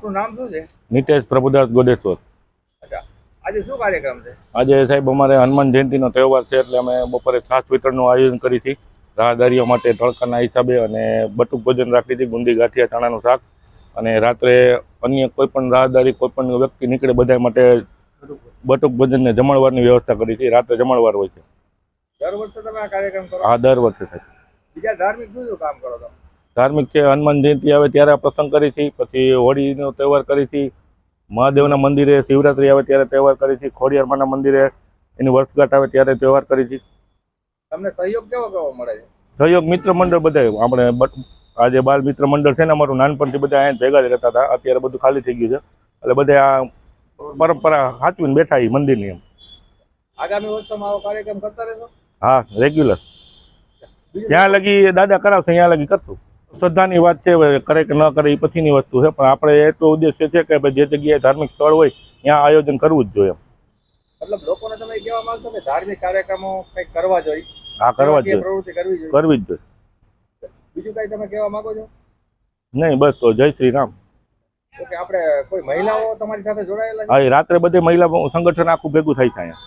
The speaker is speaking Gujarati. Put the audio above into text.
આપનું નામ શું છે? નિતેશ પ્રભુદાસ ગોડેશ્વર. અચ્છા, આજે શું કાર્યક્રમ છે? આજે સાહેબ અમારે હનુમાન જયંતિનો તહેવાર છે એટલે અમે બપોરે છાશ વિતરણનું આયોજન કરી હતી રાહદારીઓ માટે તડકાના હિસાબે, અને બટુક ભોજન રાખી હતી, ગુંદી ગાંઠિયા ચણાનું શાક, અને રાત્રે અન્ય કોઈ પણ રાહદારી કોઈ પણ વ્યક્તિ નીકળે બધા માટે બટુક ભોજનને જમણવારની વ્યવસ્થા કરી હતી. રાત્રે જમણવાર હોય છે. દર વર્ષે તમે આ કાર્યક્રમ કરો? હા, દર વર્ષે થાય. બીજા ધાર્મિક શું શું કામ કરો તમે? ધાર્મિક છે, હનુમાન જયંતિ આવે ત્યારે પ્રસંગ કરી હતી, પછી હોળીનો તહેવાર કરી હતી, મહાદેવના મંદિરે શિવરાત્રી આવે ત્યારે તહેવાર કરી હતી, ખોડિયારમાંના મંદિરે એની વર્ષગાંઠ આવે ત્યારે તહેવાર કરી હતી. તમને સહયોગ કેવો કેવો મળે છે? સહયોગ મિત્ર મંડળ બધા આપણે આજે બાળ મિત્ર મંડળ છે ને અમારું, નાનપણથી બધા અહીંયા ભેગા જ રહેતા હતા. અત્યારે બધું ખાલી થઈ ગયું છે એટલે બધા આ પરંપરા સાચવીને બેઠા એ મંદિરની. એમ આગામી વર્ષોમાં આવો કાર્યક્રમ કરતા રહેશો? હા, રેગ્યુલર. જ્યાં લગી દાદા કરાવશે ત્યાં લગી કરશું. શ્રદ્ધાની વાત છે, કરે કે ન કરે એ પછીની વસ્તુ છે, પણ આપણે એટલો ઉદ્દેશ્ય છે કે ભાઈ જે જગ્યાએ ધાર્મિક સ્થળ હોય ત્યાં આયોજન કરવું જ જોઈએ. મતલબ લોકોને તમે કહેવા માંગશો કે ધાર્મિક કાર્યક્રમો કંઈક કરવા જોઈએ? હા, કરવા જ જોઈએ, પ્રવૃત્તિ કરવી જોઈએ. કરવી જ જોઈએ. બીજું કઈ તમે કહેવા માંગો છો? નહીં, બસ તો જય શ્રી રામ. તો કે આપણે કોઈ મહિલાઓ તમારી સાથે જોડાયેલા છે? હા, રાત્રે બધે મહિલા સંગઠન આખું ભેગું થાય છે અહીંયા.